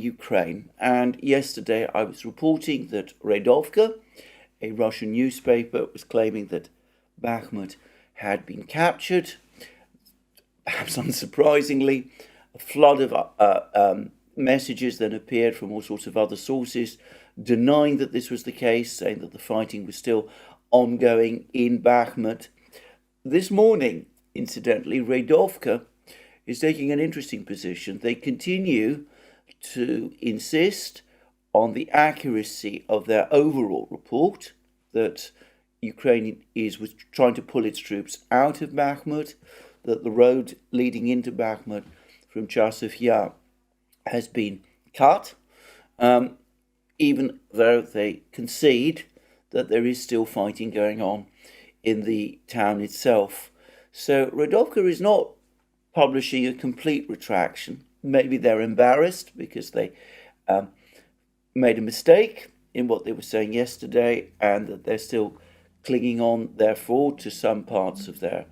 Ukraine. And yesterday I was reporting that Redovka, a Russian newspaper, was claiming that Bakhmut had been captured. Perhaps unsurprisingly, a flood of messages then appeared from all sorts of other sources denying that this was the case, saying that the fighting was still ongoing in Bakhmut. This morning, incidentally, Redovka is taking an interesting position. They continue to insist on the accuracy of their overall report that Ukraine was trying to pull its troops out of Bakhmut, that the road leading into Bakhmut from Chasiv Yar has been cut, even though they concede that there is still fighting going on in the town itself. So Redovka is not publishing a complete retraction. Maybe they're embarrassed because they made a mistake in what they were saying yesterday, and that they're still clinging on, therefore, to some parts of their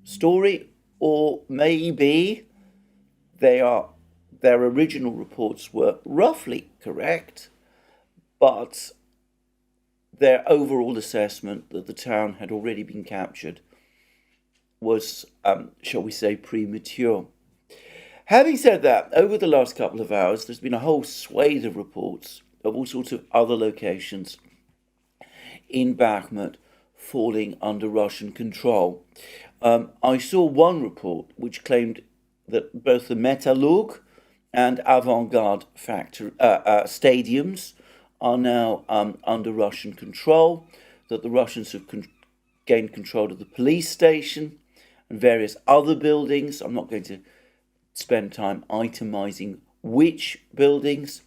story, or maybe their original reports were roughly correct, but their overall assessment that the town had already been captured was, shall we say, premature. Having said that, over the last couple of hours, there's been a whole swathe of reports of all sorts of other locations in Bakhmut falling under Russian control. I saw one report which claimed that both the Metallurg and Avant-Garde stadiums are now under Russian control, that the Russians have gained control of the police station and various other buildings. I'm not going to spend time itemizing which buildings,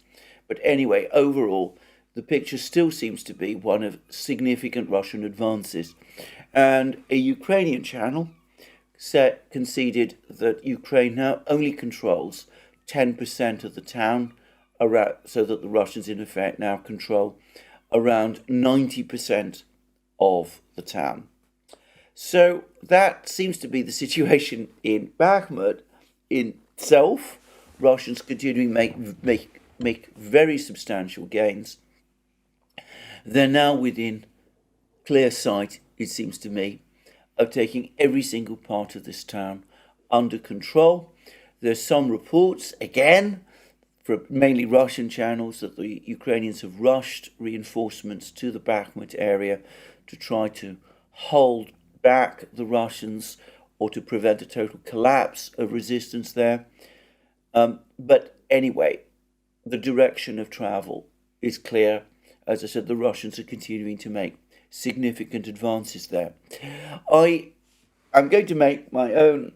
but anyway, overall, the picture still seems to be one of significant Russian advances. And a Ukrainian channel conceded that Ukraine now only controls 10% of the town, so that the Russians in effect now control around 90% of the town. So that seems to be the situation in Bakhmut in itself. Russians continuing make very substantial gains. They're now within clear sight, it seems to me, of taking every single part of this town under control. There's some reports, again, from mainly Russian channels, that the Ukrainians have rushed reinforcements to the Bakhmut area to try to hold back the Russians or to prevent a total collapse of resistance there. But anyway, the direction of travel is clear. As I said, the Russians are continuing to make significant advances there. I'm going to make my own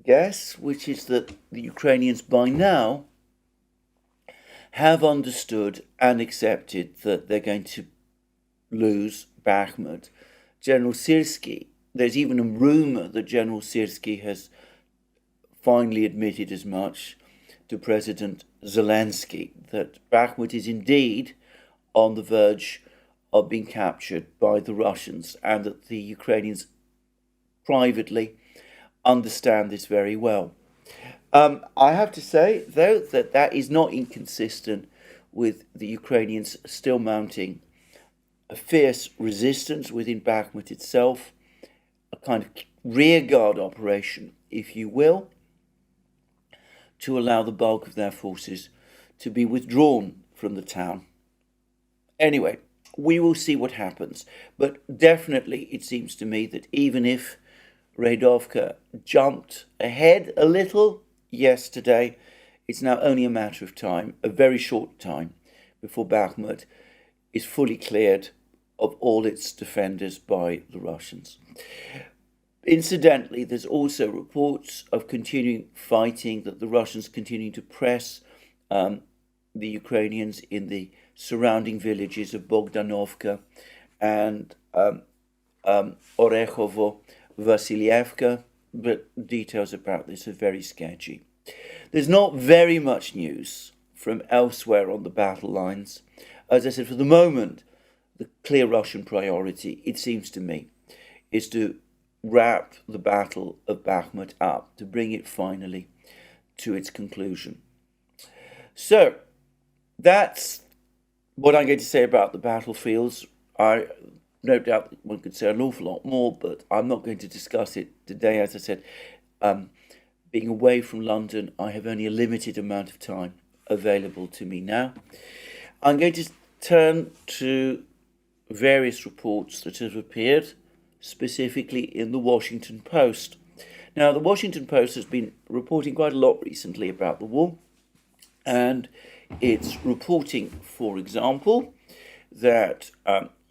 guess, which is that the Ukrainians by now have understood and accepted that they're going to lose Bakhmut. General Syrskyi, there's even a rumor that General Syrskyi has finally admitted as much to President Zelensky, that Bakhmut is indeed on the verge of being captured by the Russians, and that the Ukrainians privately understand this very well. I have to say, though, that is not inconsistent with the Ukrainians still mounting a fierce resistance within Bakhmut itself, a kind of rearguard operation, if you will, to allow the bulk of their forces to be withdrawn from the town. Anyway, we will see what happens. But definitely it seems to me that even if Redovka jumped ahead a little yesterday, it's now only a matter of time, a very short time, before Bakhmut is fully cleared of all its defenders by the Russians. Incidentally, there's also reports of continuing fighting, that the Russians continue to press the Ukrainians in the surrounding villages of Bogdanovka and Orekhovo, Vasilyevka, but details about this are very sketchy. There's not very much news from elsewhere on the battle lines. As I said, for the moment, the clear Russian priority, it seems to me, is to wrap the Battle of Bakhmut up, to bring it finally to its conclusion. So that's what I'm going to say about the battlefields. I no doubt one could say an awful lot more, but I'm not going to discuss it today. As I said, um, being away from London, I have only a limited amount of time available to me now. I'm going to turn to various reports that have appeared, specifically in the Washington Post. Now, the Washington Post has been reporting quite a lot recently about the war, and it's reporting, for example, that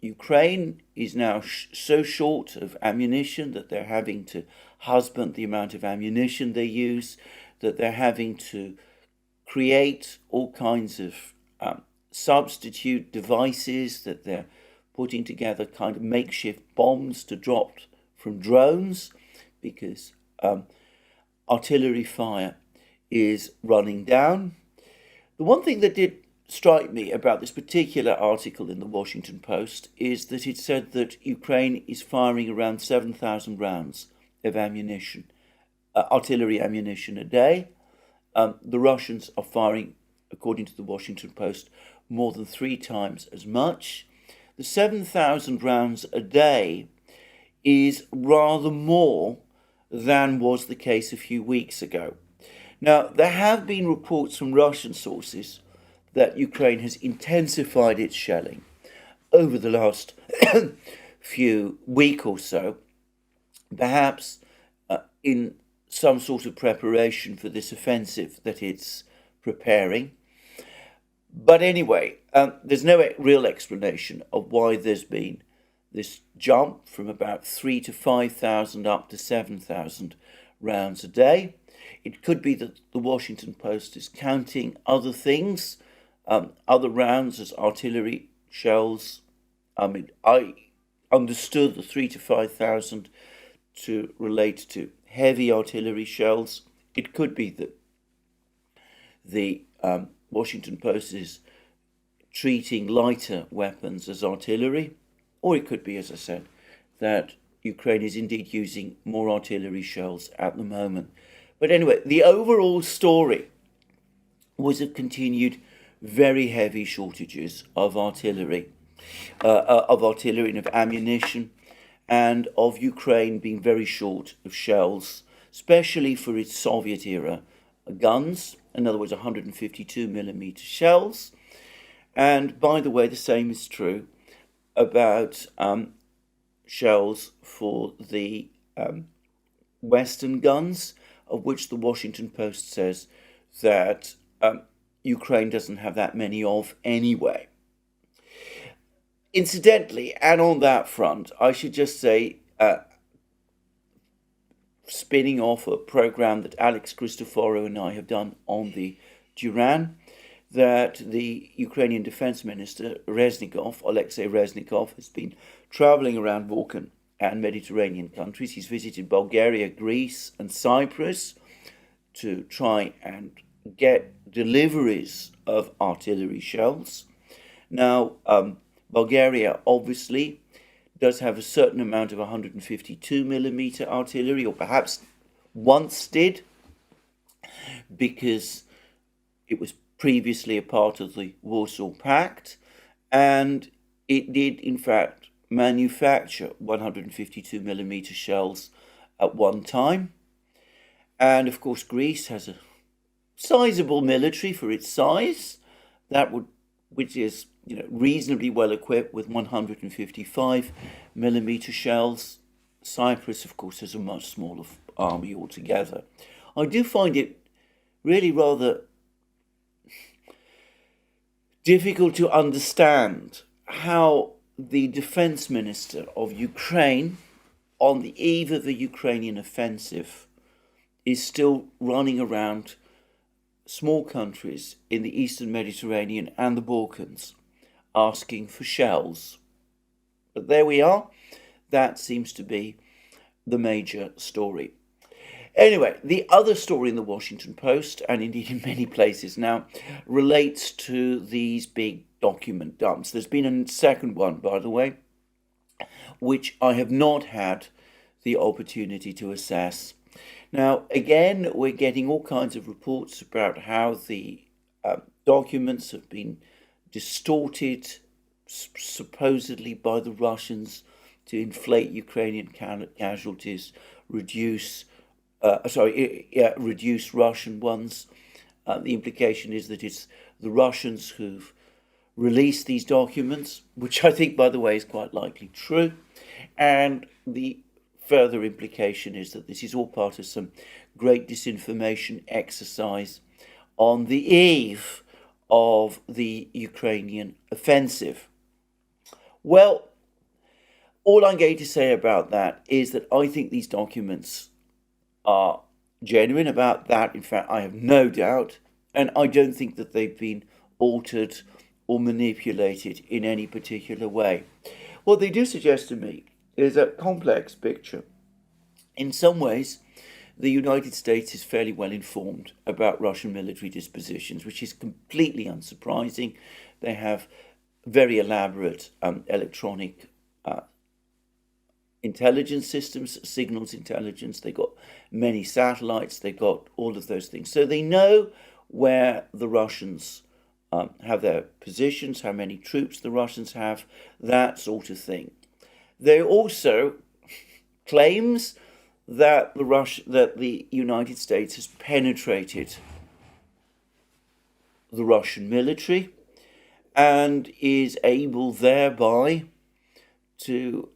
Ukraine is now so short of ammunition that they're having to husband the amount of ammunition they use, that they're having to create all kinds of substitute devices, that they're putting together kind of makeshift bombs to drop from drones because artillery fire is running down. The one thing that did strike me about this particular article in the Washington Post is that it said that Ukraine is firing around 7,000 rounds of ammunition, artillery ammunition a day. The Russians are firing, according to the Washington Post, more than 3 times as much. The 7,000 rounds a day is rather more than was the case a few weeks ago. Now, there have been reports from Russian sources that Ukraine has intensified its shelling over the last few week or so, perhaps in some sort of preparation for this offensive that it's preparing. But anyway, there's no real explanation of why there's been this jump from about 3,000 to 5,000 up to 7,000 rounds a day. It could be that the Washington Post is counting other things, other rounds as artillery shells. I mean, I understood the 3,000 to 5,000 to relate to heavy artillery shells. It could be that the Washington Post is treating lighter weapons as artillery, or it could be, as I said, that Ukraine is indeed using more artillery shells at the moment. But anyway, the overall story was of continued very heavy shortages of artillery and of ammunition, and of Ukraine being very short of shells, especially for its Soviet era guns, in other words, 152 millimeter shells. And by the way, the same is true about shells for the Western guns, of which the Washington Post says that Ukraine doesn't have that many of anyway. Incidentally, and on that front, I should just say, spinning off a program that Alex Christoforou and I have done on the Duran, that the Ukrainian Defense Minister, Alexei Reznikov, has been traveling around Balkan and Mediterranean countries. He's visited Bulgaria, Greece, and Cyprus to try and get deliveries of artillery shells. Now, Bulgaria obviously does have a certain amount of 152 millimeter artillery, or perhaps once did, because it was previously a part of the Warsaw Pact, and it did in fact manufacture 152 millimeter shells at one time. And of course, Greece has a sizable military for its size, which is reasonably well equipped with 155 millimeter shells. Cyprus, of course, has a much smaller army altogether. I do find it really rather difficult to understand how the defense minister of Ukraine, on the eve of the Ukrainian offensive, is still running around small countries in the Eastern Mediterranean and the Balkans asking for shells. But there we are. That seems to be the major story. Anyway, the other story in the Washington Post, and indeed in many places now, relates to these big document dumps. There's been a second one, by the way, which I have not had the opportunity to assess. Now, again, we're getting all kinds of reports about how the documents have been distorted, supposedly by the Russians, to inflate Ukrainian casualties, reduce Russian ones. The implication is that it's the Russians who've released these documents, which I think, by the way, is quite likely true. And the further implication is that this is all part of some great disinformation exercise on the eve of the Ukrainian offensive. Well, all I'm going to say about that is that I think these documents are genuine. About that, in fact, I have no doubt, and I don't think that they've been altered or manipulated in any particular way. What they do suggest to me is a complex picture. In some ways, the United States is fairly well informed about Russian military dispositions, which is completely unsurprising. They have very elaborate electronic intelligence systems, signals intelligence. They got many satellites. They got all of those things. So they know where the Russians have their positions, how many troops the Russians have, that sort of thing. They also claims that the United States has penetrated the Russian military and is able thereby to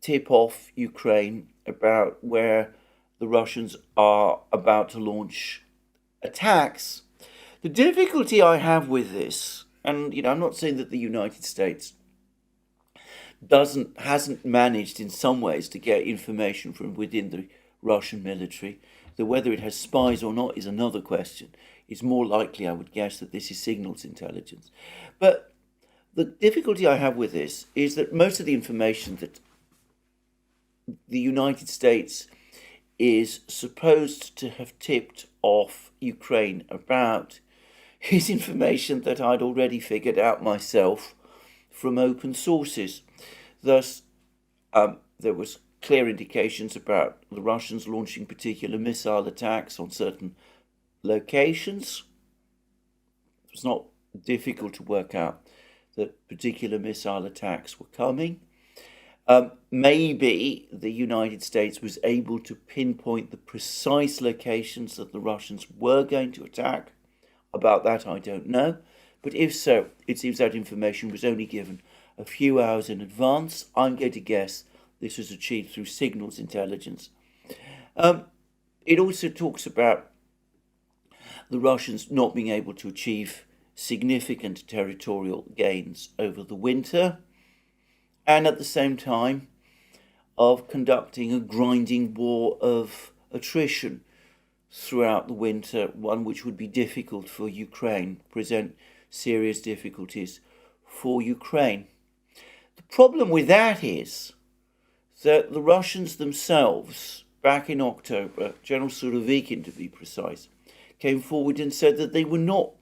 tip off Ukraine about where the Russians are about to launch attacks. The difficulty I have with this, and I'm not saying that the United States hasn't managed in some ways to get information from within the Russian military. That whether it has spies or not is another question. It's more likely, I would guess, that this is signals intelligence. But the difficulty I have with this is that most of the information that the United States is supposed to have tipped off Ukraine about is information that I'd already figured out myself from open sources. Thus, there was clear indications about the Russians launching particular missile attacks on certain locations. It was not difficult to work out that particular missile attacks were coming. Maybe the United States was able to pinpoint the precise locations that the Russians were going to attack. About that, I don't know. But if so, it seems that information was only given a few hours in advance. I'm going to guess this was achieved through signals intelligence. It also talks about the Russians not being able to achieve significant territorial gains over the winter, and at the same time of conducting a grinding war of attrition throughout the winter, one which would be difficult for Ukraine, present serious difficulties for Ukraine. The problem with that is that the Russians themselves, back in October, General Surovikin to be precise, came forward and said that they were not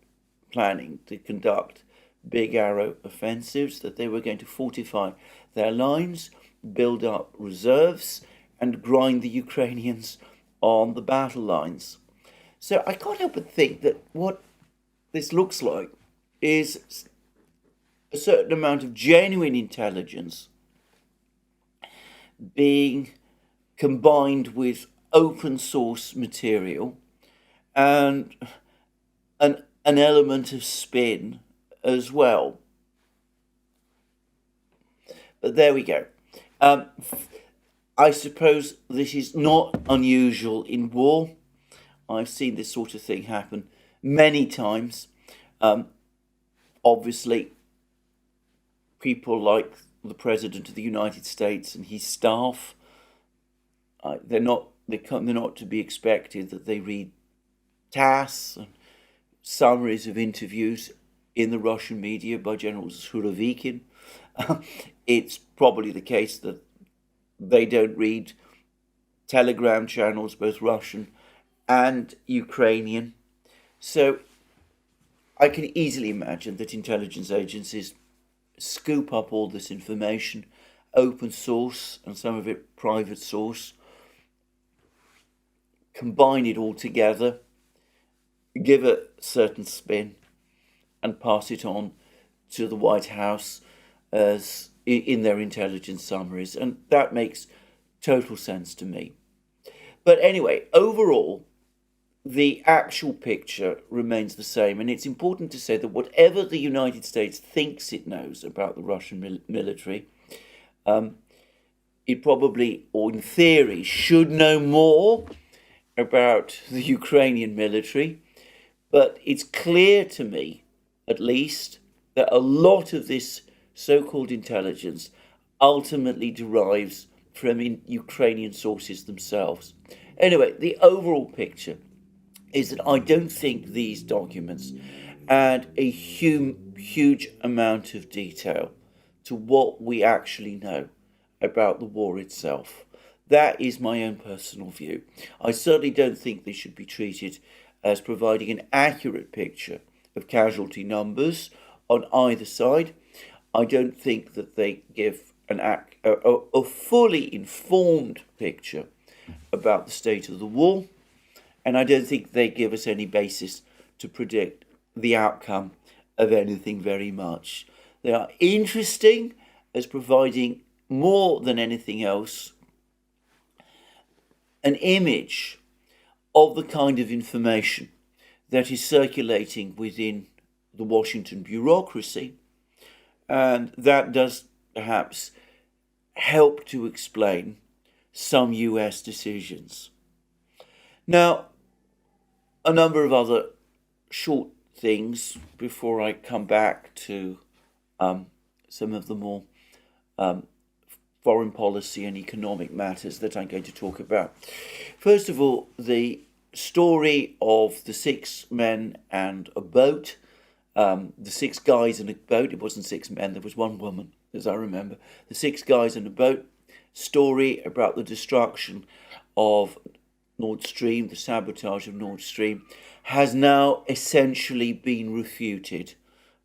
planning to conduct big arrow offensives, that they were going to fortify their lines, build up reserves, and grind the Ukrainians on the battle lines. So I can't help but think that what this looks like is a certain amount of genuine intelligence being combined with open source material and an element of spin as well. But there we go. I suppose this is not unusual in war. I've seen this sort of thing happen many times. Obviously, people like the President of the United States and his staff, they're not to be expected that they read TASS and summaries of interviews in the Russian media by General Surovikin. It's probably the case that they don't read telegram channels, both Russian and Ukrainian. So I can easily imagine that intelligence agencies scoop up all this information, open source and some of it private source, combine it all together, give a certain spin, and pass it on to the White House as in their intelligence summaries, and that makes total sense to me. But anyway, overall, the actual picture remains the same, and it's important to say that whatever the United States thinks it knows about the Russian military, it probably, or in theory, should know more about the Ukrainian military. But it's clear to me, at least, that a lot of this so-called intelligence ultimately derives from Ukrainian sources themselves. Anyway, the overall picture is that I don't think these documents add a huge amount of detail to what we actually know about the war itself. That is my own personal view. I certainly don't think they should be treated as providing an accurate picture of casualty numbers on either side. I don't think that they give a fully informed picture about the state of the war, and I don't think they give us any basis to predict the outcome of anything very much. They are interesting as providing more than anything else an image of the kind of information that is circulating within the Washington bureaucracy, and that does perhaps help to explain some US decisions. Now, a number of other short things before I come back to some of the more foreign policy and economic matters that I'm going to talk about. First of all, the story of the 6 men and a boat, the 6 guys in a boat. It wasn't 6 men, there was 1 woman, as I remember. The 6 guys in a boat story about the destruction of Nord Stream, the sabotage of Nord Stream, has now essentially been refuted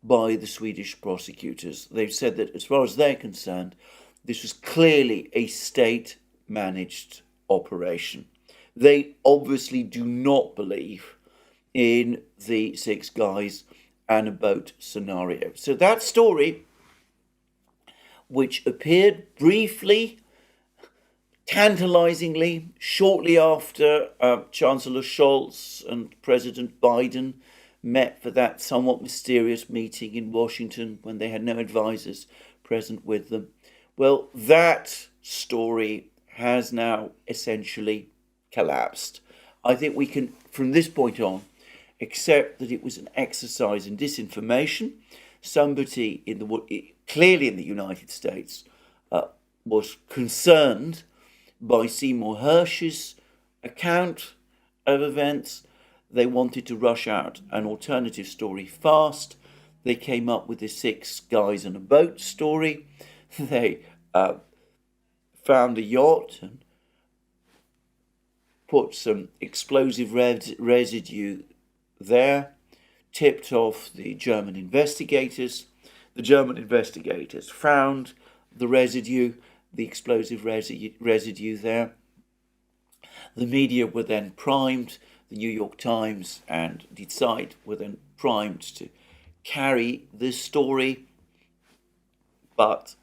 by the Swedish prosecutors. They've said that as far as they're concerned, this was clearly a state-managed operation. They obviously do not believe in the 6 guys and a boat scenario. So that story, which appeared briefly, tantalizingly, shortly after Chancellor Scholz and President Biden met for that somewhat mysterious meeting in Washington when they had no advisors present with them. Well, that story has now essentially collapsed. I think we can, from this point on, accept that it was an exercise in disinformation. Somebody clearly in the United States was concerned by Seymour Hersh's account of events. They wanted to rush out an alternative story fast. They came up with the 6 guys in a boat story. They found a yacht and put some explosive residue there, tipped off the German investigators. The German investigators found the residue, the explosive residue there. The media were then primed, the New York Times and Die Zeit were then primed to carry this story, but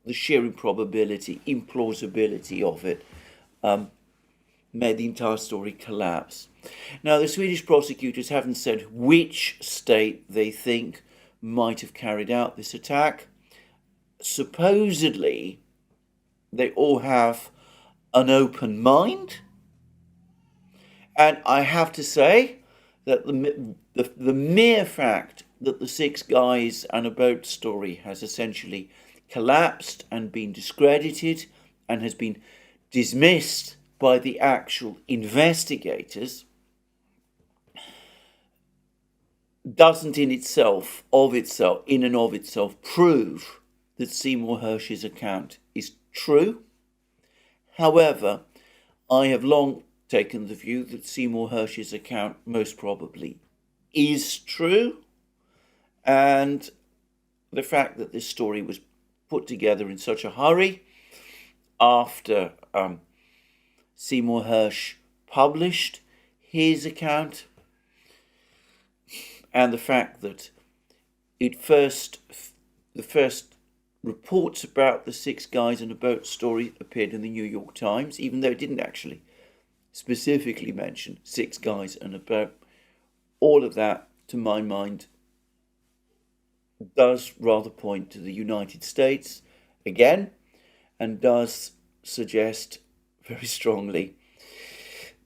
the sheer implausibility of it made the entire story collapse. Now, the Swedish prosecutors haven't said which state they think might have carried out this attack. Supposedly, they all have an open mind. And I have to say that the mere fact that the 6 guys and a boat story has essentially collapsed and been discredited and has been dismissed by the actual investigators doesn't in and of itself prove that Seymour Hersh's account is true. However, I have long taken the view that Seymour Hersh's account most probably is true, and the fact that this story was put together in such a hurry after Seymour Hersh published his account, and the fact that the first reports about the 6 guys in a boat story appeared in the New York Times, even though it didn't actually specifically mention 6 guys in a boat. All of that, to my mind, does rather point to the United States again, and does suggest very strongly